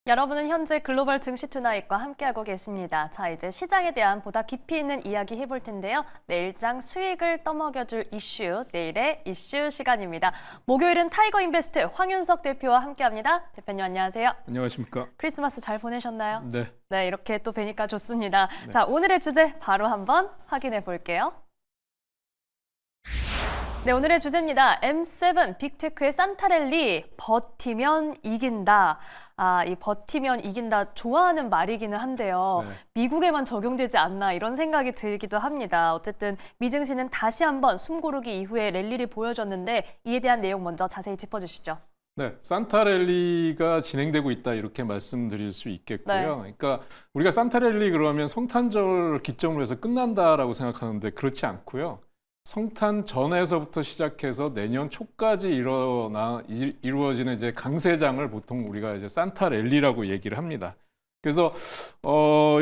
여러분은 현재 글로벌 증시 투나잇과 함께하고 계십니다. 자, 이제 시장에 대한 보다 깊이 있는 이야기 해볼 텐데요. 내일장 수익을 떠먹여줄 이슈, 내일의 이슈 시간입니다. 목요일은 타이거 인베스트 황윤석 대표와 함께합니다. 대표님 안녕하세요. 안녕하십니까. 크리스마스 잘 보내셨나요? 네. 네, 이렇게 또 뵈니까 좋습니다. 네. 자, 오늘의 주제 바로 한번 확인해 볼게요. 네, 오늘의 주제입니다. M7 빅테크의 산타랠리 버티면 이긴다. 이 버티면 이긴다 좋아하는 말이기는 한데요. 네. 미국에만 적용되지 않나 이런 생각이 들기도 합니다. 어쨌든 미증시는 다시 한번 숨고르기 이후에 랠리를 보여줬는데 이에 대한 내용 먼저 자세히 짚어주시죠. 네, 산타랠리가 진행되고 있다 이렇게 말씀드릴 수 있겠고요. 네. 그러니까 우리가 산타랠리 그러면 성탄절 기점으로 해서 끝난다라고 생각하는데 그렇지 않고요. 성탄 전에서부터 시작해서 내년 초까지 이루어지는 이제 강세장을 보통 우리가 이제 산타랠리라고 얘기를 합니다. 그래서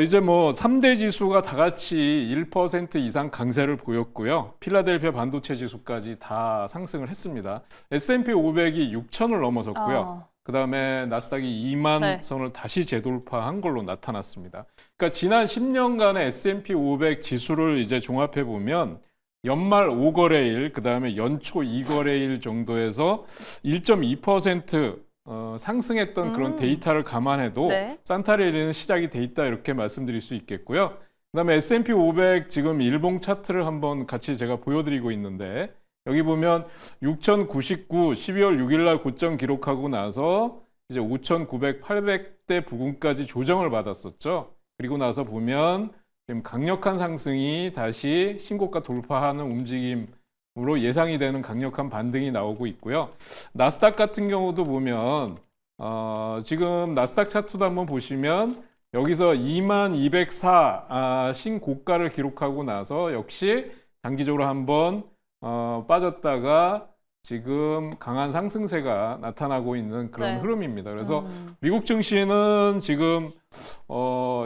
이제 뭐 3대 지수가 다 같이 1% 이상 강세를 보였고요. 필라델피아 반도체 지수까지 다 상승을 했습니다. S&P 500이 6천을 넘어섰고요. 그다음에 나스닥이 2만 네. 선을 다시 재돌파한 걸로 나타났습니다. 그러니까 지난 10년간의 S&P 500 지수를 이제 종합해 보면 연말 5거래일, 그다음에 연초 2거래일 정도에서 1.2% 상승했던 그런 데이터를 감안해도 네. 산타랠리는 시작이 돼 있다 이렇게 말씀드릴 수 있겠고요. 그다음에 S&P 500 지금 일봉 차트를 한번 같이 제가 보여드리고 있는데 여기 보면 6,099 12월 6일 날 고점 기록하고 나서 이제 5,900, 800대 부근까지 조정을 받았었죠. 그리고 나서 보면 지금 강력한 상승이 다시 신고가 돌파하는 움직임으로 예상이 되는 강력한 반등이 나오고 있고요. 나스닥 같은 경우도 보면 지금 나스닥 차트도 한번 보시면 여기서 2204 신고가를 기록하고 나서 역시 단기적으로 한번 빠졌다가 지금 강한 상승세가 나타나고 있는 그런 네. 흐름입니다. 그래서 미국 증시는 지금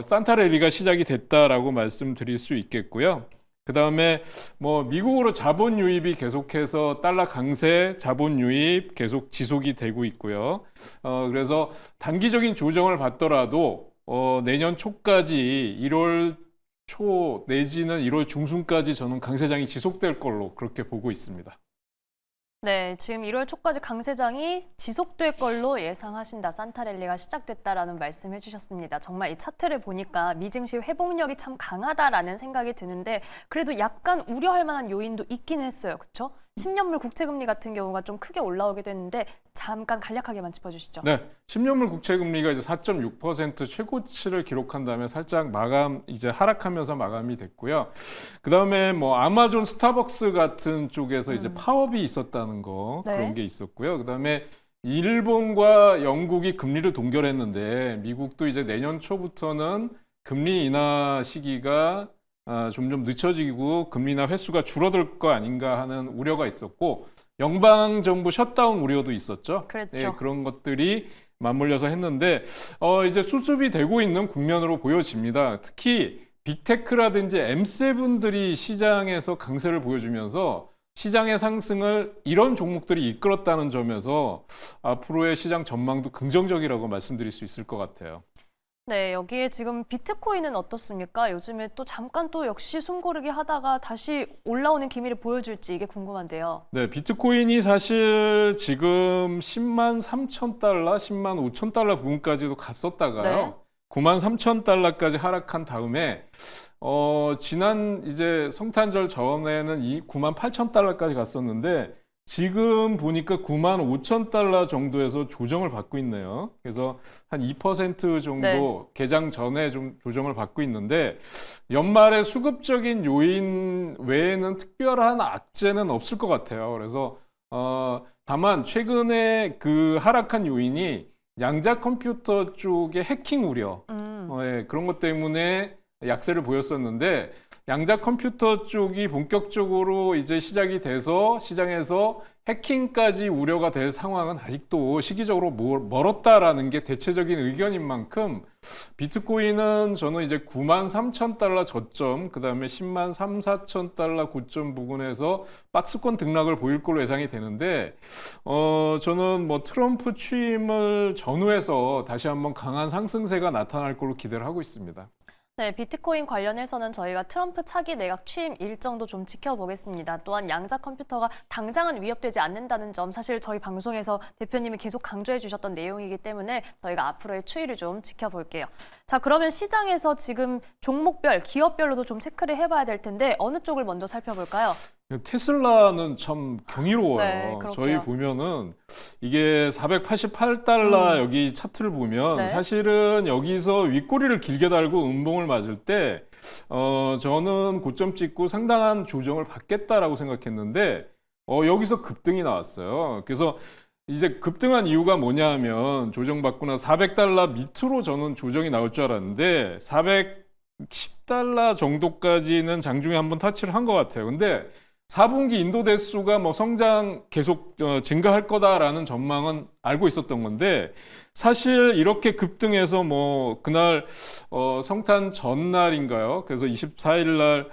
산타랠리가 시작이 됐다라고 말씀드릴 수 있겠고요. 그 다음에 뭐 미국으로 자본 유입이 계속해서 달러 강세, 자본 유입 계속 지속이 되고 있고요. 그래서 단기적인 조정을 받더라도 내년 초까지 1월 초 내지는 1월 중순까지 저는 강세장이 지속될 걸로 그렇게 보고 있습니다. 네, 지금 1월 초까지 강세장이 지속될 걸로 예상하신다. 산타랠리가 시작됐다라는 말씀 해주셨습니다. 정말 이 차트를 보니까 미증시 회복력이 참 강하다라는 생각이 드는데 그래도 약간 우려할 만한 요인도 있긴 했어요. 그렇죠? 10년물 국채금리 같은 경우가 좀 크게 올라오게 됐는데 잠깐 간략하게만 짚어주시죠. 네, 10년물 국채금리가 이제 4.6% 최고치를 기록한 다음에 살짝 이제 하락하면서 마감이 됐고요. 그 다음에 뭐 아마존, 스타벅스 같은 쪽에서 이제 파업이 있었다는 거 네. 그런 게 있었고요. 그 다음에 일본과 영국이 금리를 동결했는데 미국도 이제 내년 초부터는 금리 인하 시기가 점점 늦춰지고 금리 인하 횟수가 줄어들 거 아닌가 하는 우려가 있었고 영방정부 셧다운 우려도 있었죠. 그랬죠. 예, 그런 것들이 맞물려서 했는데 이제 수습이 되고 있는 국면으로 보여집니다. 특히 빅테크라든지 M7들이 시장에서 강세를 보여주면서 시장의 상승을 이런 종목들이 이끌었다는 점에서 앞으로의 시장 전망도 긍정적이라고 말씀드릴 수 있을 것 같아요. 네, 여기에 지금 비트코인은 어떻습니까? 요즘에 또 잠깐 또 역시 숨고르기 하다가 다시 올라오는 기미를 보여줄지 이게 궁금한데요. 네, 비트코인이 사실 지금 10만 3천 달러, 10만 5천 달러 부근까지도 갔었다가요. 네. 9만 3천 달러까지 하락한 다음에 지난 이제 성탄절 전에는 9만 8천 달러까지 갔었는데 지금 보니까 9만 5천 달러 정도에서 조정을 받고 있네요. 그래서 한 2% 정도 네. 개장 전에 좀 조정을 받고 있는데 연말에 수급적인 요인 외에는 특별한 악재는 없을 것 같아요. 그래서 다만 최근에 그 하락한 요인이 양자 컴퓨터 쪽의 해킹 우려, 예, 그런 것 때문에 약세를 보였었는데 양자 컴퓨터 쪽이 본격적으로 이제 시작이 돼서 시장에서 해킹까지 우려가 될 상황은 아직도 시기적으로 멀었다라는 게 대체적인 의견인 만큼 비트코인은 저는 이제 93,000달러 저점, 그다음에 10만 3, 4천 달러 고점 부근에서 박스권 등락을 보일 걸로 예상이 되는데 저는 뭐 트럼프 취임을 전후해서 다시 한번 강한 상승세가 나타날 걸로 기대를 하고 있습니다. 네, 비트코인 관련해서는 저희가 트럼프 차기 내각 취임 일정도 좀 지켜보겠습니다. 또한 양자 컴퓨터가 당장은 위협되지 않는다는 점 사실 저희 방송에서 대표님이 계속 강조해 주셨던 내용이기 때문에 저희가 앞으로의 추이를 좀 지켜볼게요. 자, 그러면 시장에서 지금 종목별, 기업별로도 좀 체크를 해봐야 될 텐데 어느 쪽을 먼저 살펴볼까요? 테슬라는 참 경이로워요. 네, 그렇게요. 저희 보면은 이게 488달러 여기 차트를 보면 네. 사실은 여기서 윗꼬리를 길게 달고 음봉을 맞을 때 저는 고점 찍고 상당한 조정을 받겠다라고 생각했는데 여기서 급등이 나왔어요. 그래서 이제 급등한 이유가 뭐냐 하면 조정받고 나 400달러 밑으로 저는 조정이 나올 줄 알았는데 410달러 정도까지는 장중에 한번 터치를 한 것 같아요. 근데 4분기 인도 대수가 뭐 성장 계속 증가할 거다라는 전망은 알고 있었던 건데 사실 이렇게 급등해서 뭐 그날 성탄 전날인가요? 그래서 24일 날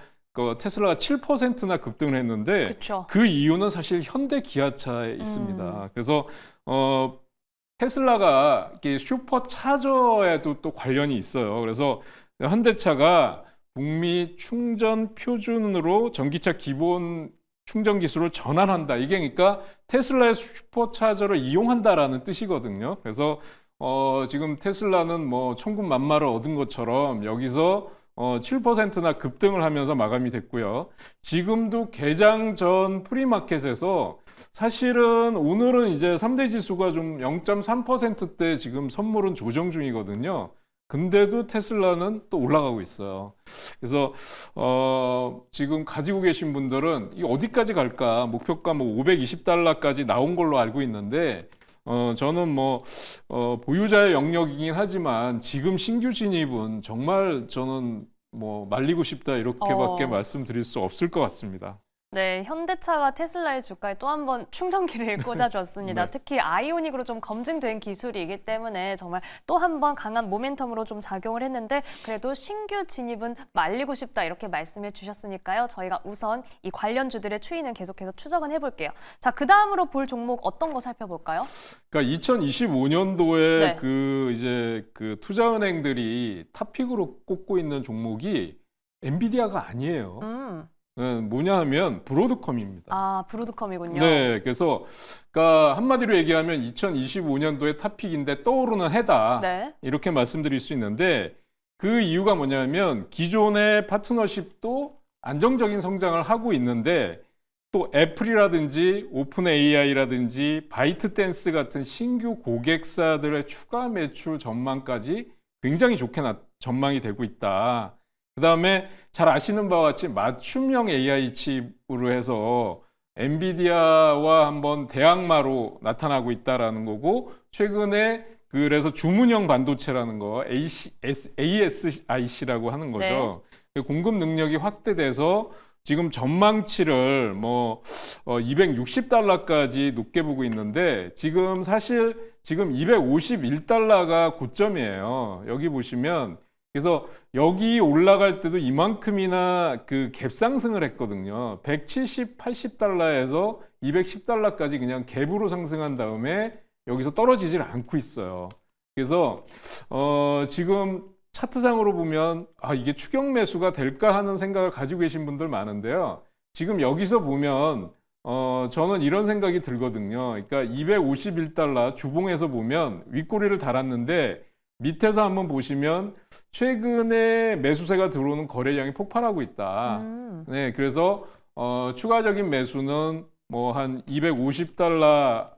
테슬라가 7%나 급등을 했는데 그쵸. 그 이유는 사실 현대 기아차에 있습니다. 그래서 테슬라가 이게 슈퍼차저에도 또 관련이 있어요. 그래서 현대차가 북미 충전 표준으로 전기차 기본 충전 기술을 전환한다. 이게 그러니까 테슬라의 슈퍼차저를 이용한다라는 뜻이거든요. 그래서 지금 테슬라는 뭐 천군만마를 얻은 것처럼 여기서 7%나 급등을 하면서 마감이 됐고요. 지금도 개장 전 프리마켓에서 사실은 오늘은 이제 3대 지수가 좀 0.3%대 지금 선물은 조정 중이거든요. 근데도 테슬라는 또 올라가고 있어요. 그래서 지금 가지고 계신 분들은 이 어디까지 갈까? 목표가 뭐 520달러까지 나온 걸로 알고 있는데 저는 뭐 보유자의 영역이긴 하지만 지금 신규 진입은 정말 저는 뭐 말리고 싶다 이렇게밖에 말씀드릴 수 없을 것 같습니다. 네, 현대차가 테슬라의 주가에 또 한 번 충전기를 꽂아줬습니다. 네. 특히 아이오닉으로 좀 검증된 기술이기 때문에 정말 또 한 번 강한 모멘텀으로 좀 작용을 했는데 그래도 신규 진입은 말리고 싶다 이렇게 말씀해 주셨으니까요. 저희가 우선 이 관련주들의 추이는 계속해서 추적은 해볼게요. 자, 그 다음으로 볼 종목 어떤 거 살펴볼까요? 그러니까 2025년도에 네. 그 투자은행들이 탑픽으로 꼽고 있는 종목이 엔비디아가 아니에요. 뭐냐 하면 브로드컴입니다. 아, 브로드컴이군요. 네, 그래서 그러니까 한마디로 얘기하면 2025년도에 탑픽인데 떠오르는 해다. 네. 이렇게 말씀드릴 수 있는데 그 이유가 뭐냐면 기존의 파트너십도 안정적인 성장을 하고 있는데 또 애플이라든지 오픈 AI라든지 바이트댄스 같은 신규 고객사들의 추가 매출 전망까지 굉장히 좋게 전망이 되고 있다. 그다음에 잘 아시는 바와 같이 맞춤형 AI 칩으로 해서 엔비디아와 한번 대항마로 나타나고 있다라는 거고 최근에 그래서 주문형 반도체라는 거 ASIC라고 하는 거죠. 네. 공급 능력이 확대돼서 지금 전망치를 뭐 260달러까지 높게 보고 있는데 지금 사실 지금 251달러가 고점이에요. 여기 보시면 그래서 여기 올라갈 때도 이만큼이나 그 갭 상승을 했거든요. 170, 80달러에서 210달러까지 그냥 갭으로 상승한 다음에 여기서 떨어지질 않고 있어요. 그래서 지금 차트상으로 보면 이게 추격 매수가 될까 하는 생각을 가지고 계신 분들 많은데요. 지금 여기서 보면 저는 이런 생각이 들거든요. 그러니까 251달러 주봉에서 보면 윗꼬리를 달았는데 밑에서 한번 보시면 최근에 매수세가 들어오는 거래량이 폭발하고 있다. 네, 그래서 추가적인 매수는 뭐 한 250달러,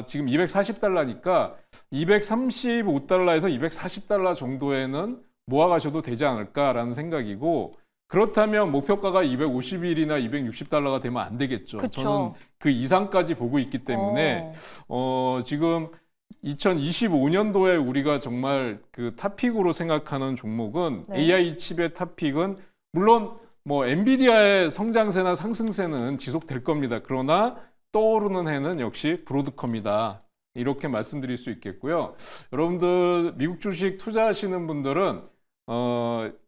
지금 240달러니까 235달러에서 240달러 정도에는 모아가셔도 되지 않을까라는 생각이고 그렇다면 목표가가 250일이나 260달러가 되면 안 되겠죠. 그쵸. 저는 그 이상까지 보고 있기 때문에 지금 2025년도에 우리가 정말 그 탑픽으로 생각하는 종목은 네. AI 칩의 탑픽은 물론 뭐 엔비디아의 성장세나 상승세는 지속될 겁니다. 그러나 떠오르는 해는 역시 브로드컴이다. 이렇게 말씀드릴 수 있겠고요. 여러분들 미국 주식 투자하시는 분들은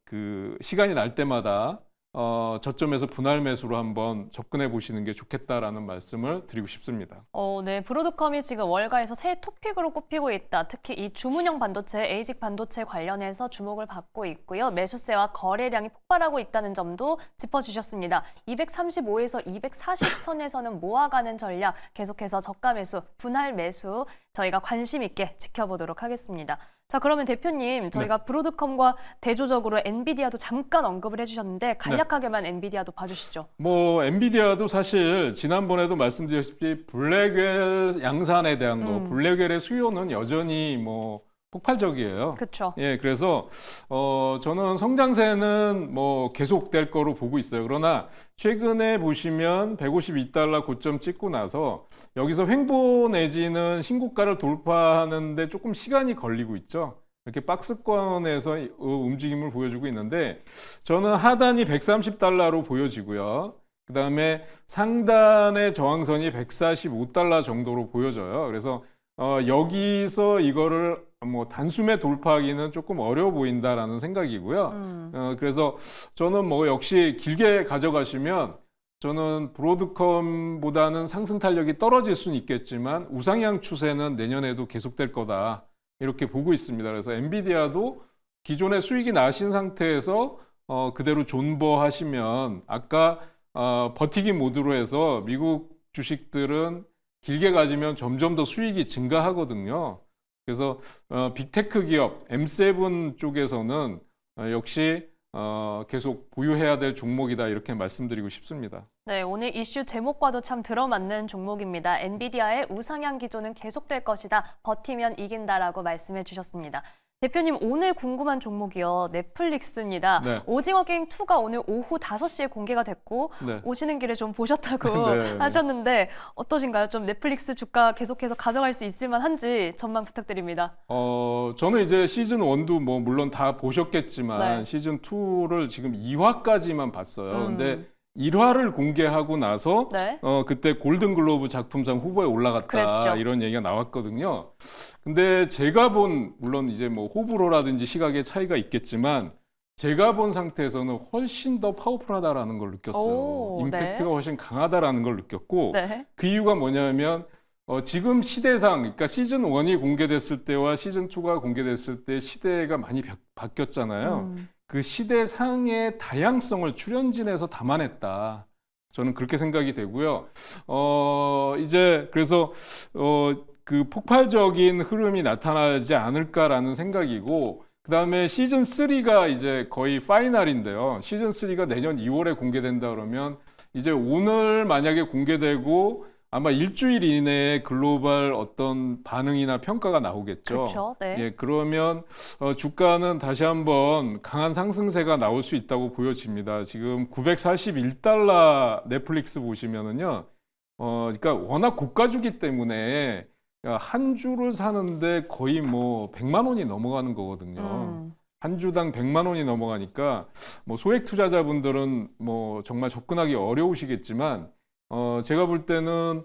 그 시간이 날 때마다 저점에서 분할 매수로 한번 접근해 보시는 게 좋겠다라는 말씀을 드리고 싶습니다. 네, 브로드컴이 지금 월가에서 새 토픽으로 꼽히고 있다. 특히 이 주문형 반도체, 에이직 반도체 관련해서 주목을 받고 있고요. 매수세와 거래량이 폭발하고 있다는 점도 짚어주셨습니다. 235에서 240선에서는 모아가는 전략, 계속해서 저가 매수, 분할 매수 저희가 관심 있게 지켜보도록 하겠습니다. 자, 그러면 대표님, 저희가 브로드컴과 대조적으로 엔비디아도 잠깐 언급을 해주셨는데 간략하게만 엔비디아도 봐주시죠. 뭐 엔비디아도 사실 지난번에도 말씀드렸듯이 블랙웰 양산에 대한 거, 블랙웰의 수요는 여전히 뭐 폭발적이에요. 그렇죠. 예, 그래서 저는 성장세는 뭐 계속될 거로 보고 있어요. 그러나 최근에 보시면 152달러 고점 찍고 나서 여기서 횡보 내지는 신고가를 돌파하는데 조금 시간이 걸리고 있죠. 이렇게 박스권에서 움직임을 보여주고 있는데 저는 하단이 130달러로 보여지고요. 그 다음에 상단의 저항선이 145달러 정도로 보여져요. 그래서 여기서 이거를 뭐 단숨에 돌파하기는 조금 어려워 보인다라는 생각이고요. 그래서 저는 뭐 역시 길게 가져가시면 저는 브로드컴보다는 상승 탄력이 떨어질 수는 있겠지만 우상향 추세는 내년에도 계속될 거다. 이렇게 보고 있습니다. 그래서 엔비디아도 기존의 수익이 나신 상태에서 그대로 존버하시면 아까 버티기 모드로 해서 미국 주식들은 길게 가지면 점점 더 수익이 증가하거든요. 그래서 빅테크 기업 M7 쪽에서는 역시 계속 보유해야 될 종목이다 이렇게 말씀드리고 싶습니다. 네, 오늘 이슈 제목과도 참 들어맞는 종목입니다. 엔비디아의 우상향 기조는 계속될 것이다. 버티면 이긴다라고 말씀해 주셨습니다. 대표님, 오늘 궁금한 종목이요. 넷플릭스입니다. 네. 오징어 게임 2가 오늘 오후 5시에 공개가 됐고 네. 오시는 길에 좀 보셨다고 네. 하셨는데 어떠신가요? 좀 넷플릭스 주가 계속해서 가져갈 수 있을 만한지 전망 부탁드립니다. 저는 이제 시즌 1도 뭐 물론 다 보셨겠지만 네. 시즌 2를 지금 2화까지만 봤어요. 근데 1화를 공개하고 나서 네. 그때 골든글로브 작품상 후보에 올라갔다 그랬죠. 이런 얘기가 나왔거든요. 근데 제가 본 물론 이제 뭐 호불호라든지 시각의 차이가 있겠지만 제가 본 상태에서는 훨씬 더 파워풀하다라는 걸 느꼈어요. 오, 임팩트가 네. 훨씬 강하다라는 걸 느꼈고 네. 그 이유가 뭐냐면 지금 시대상 그러니까 시즌 1이 공개됐을 때와 시즌 2가 공개됐을 때 시대가 많이 바뀌었잖아요. 그 시대상의 다양성을 출연진에서 담아냈다. 저는 그렇게 생각이 되고요. 이제 그래서 그 폭발적인 흐름이 나타나지 않을까라는 생각이고, 그 다음에 시즌 3가 이제 거의 파이널인데요. 시즌 3가 내년 2월에 공개된다 그러면 이제 오늘 만약에 공개되고 아마 일주일 이내에 글로벌 어떤 반응이나 평가가 나오겠죠. 그렇죠. 네. 예, 그러면 주가는 다시 한번 강한 상승세가 나올 수 있다고 보여집니다. 지금 941달러 넷플릭스 보시면은요. 그러니까 워낙 고가주기 때문에 한 주를 사는데 거의 뭐 100만 원이 넘어가는 거거든요. 한 주당 100만 원이 넘어가니까 뭐 소액 투자자분들은 뭐 정말 접근하기 어려우시겠지만 제가 볼 때는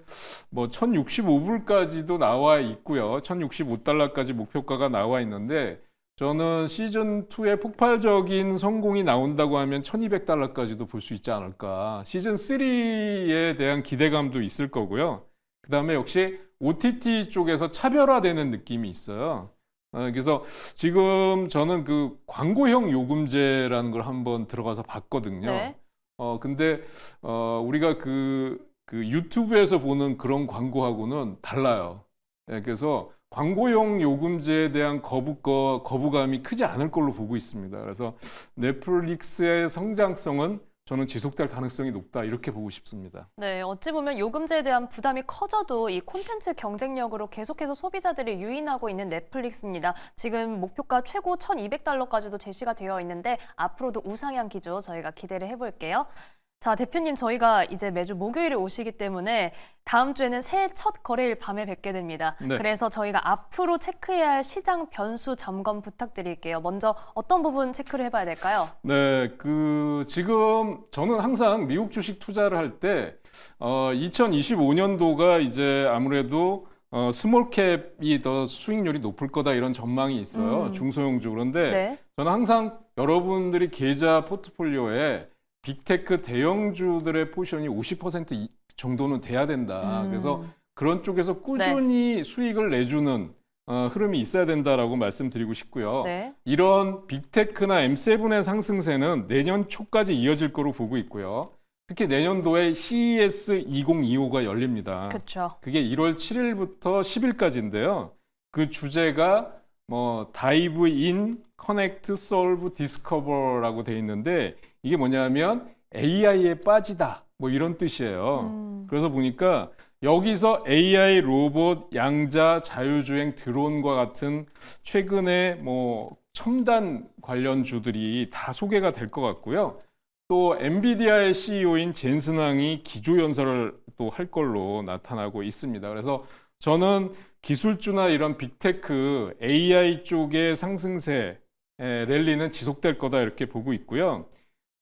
뭐 1065불까지도 나와 있고요. 1065달러까지 목표가가 나와 있는데 저는 시즌 2의 폭발적인 성공이 나온다고 하면 1200달러까지도 볼 수 있지 않을까. 시즌 3에 대한 기대감도 있을 거고요. 그다음에 역시 OTT 쪽에서 차별화되는 느낌이 있어요. 그래서 지금 저는 그 광고형 요금제라는 걸 한번 들어가서 봤거든요. 네. 근데 우리가 그 유튜브에서 보는 그런 광고하고는 달라요. 예, 그래서 광고용 요금제에 대한 거부감이 크지 않을 걸로 보고 있습니다. 그래서 넷플릭스의 성장성은 저는 지속될 가능성이 높다 이렇게 보고 싶습니다. 네, 어찌 보면 요금제에 대한 부담이 커져도 이 콘텐츠 경쟁력으로 계속해서 소비자들이 유인하고 있는 넷플릭스입니다. 지금 목표가 최고 1,200달러까지도 제시가 되어 있는데 앞으로도 우상향 기조 저희가 기대를 해볼게요. 자, 대표님 저희가 이제 매주 목요일에 오시기 때문에 다음 주에는 새해 첫 거래일 밤에 뵙게 됩니다. 네. 그래서 저희가 앞으로 체크해야 할 시장 변수 점검 부탁드릴게요. 먼저 어떤 부분 체크를 해봐야 될까요? 네, 지금 저는 항상 미국 주식 투자를 할 때 2025년도가 이제 아무래도 스몰캡이 더 수익률이 높을 거다 이런 전망이 있어요. 중소형주. 그런데 네. 저는 항상 여러분들이 계좌 포트폴리오에 빅테크 대형주들의 포지션이 50% 정도는 돼야 된다. 그래서 그런 쪽에서 꾸준히 수익을 내주는 흐름이 있어야 된다라고 말씀드리고 싶고요. 네. 이런 빅테크나 M7의 상승세는 내년 초까지 이어질 거로 보고 있고요. 특히 내년도에 CES 2025가 열립니다. 그렇죠. 그게 1월 7일부터 10일까지인데요. 그 주제가 다이브 인, 커넥트, 솔브, 디스커버라고 돼 있는데 이게 뭐냐면 AI에 빠지다 뭐 이런 뜻이에요. 그래서 보니까 여기서 AI, 로봇, 양자, 자율주행, 드론과 같은 최근에 첨단 관련주들이 다 소개가 될 것 같고요. 또 엔비디아의 CEO인 젠슨 황이 기조연설을 또 할 걸로 나타나고 있습니다. 그래서 저는 기술주나 이런 빅테크, AI 쪽의 상승세 랠리는 지속될 거다 이렇게 보고 있고요.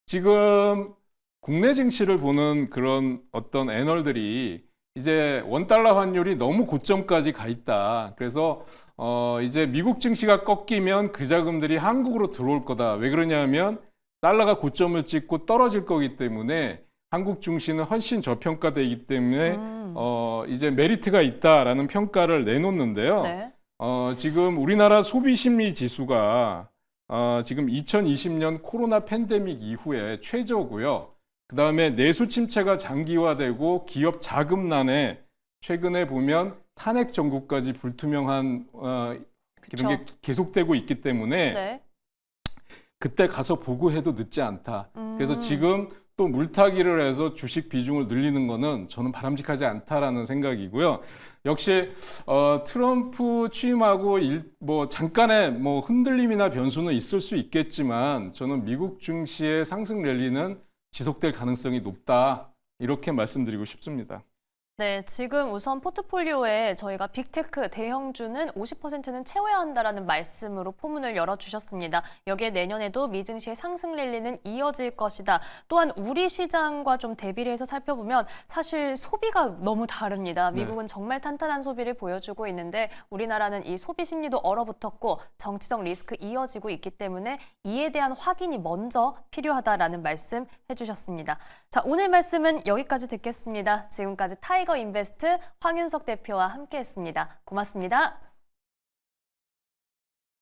지금 국내 증시를 보는 그런 어떤 애널들이 이제 원달러 환율이 너무 고점까지 가 있다. 그래서 이제 미국 증시가 꺾이면 그 자금들이 한국으로 들어올 거다. 왜 그러냐면 달러가 고점을 찍고 떨어질 거기 때문에 한국 증시는 훨씬 저평가되기 때문에 이제 메리트가 있다라는 평가를 내놓는데요. 네. 지금 우리나라 소비 심리 지수가 지금 2020년 코로나 팬데믹 이후에 최저고요. 그다음에 내수 침체가 장기화되고 기업 자금난에 최근에 보면 탄핵 정국까지 불투명한 이런 게 계속되고 있기 때문에 네. 그때 가서 보고해도 늦지 않다. 그래서 지금 또 물타기를 해서 주식 비중을 늘리는 거는 저는 바람직하지 않다라는 생각이고요. 역시 트럼프 취임하고 잠깐의 흔들림이나 변수는 있을 수 있겠지만 저는 미국 증시의 상승 랠리는 지속될 가능성이 높다. 이렇게 말씀드리고 싶습니다. 네, 지금 우선 포트폴리오에 저희가 빅테크 대형주는 50%는 채워야 한다라는 말씀으로 포문을 열어주셨습니다. 여기에 내년에도 미증시의 상승 랠리는 이어질 것이다. 또한 우리 시장과 좀 대비를 해서 살펴보면 사실 소비가 너무 다릅니다. 미국은 정말 탄탄한 소비를 보여주고 있는데 우리나라는 이 소비 심리도 얼어붙었고 정치적 리스크 이어지고 있기 때문에 이에 대한 확인이 먼저 필요하다라는 말씀 해주셨습니다. 자, 오늘 말씀은 여기까지 듣겠습니다. 지금까지 타이거 인베스트 황윤석 대표와 함께했습니다. 고맙습니다.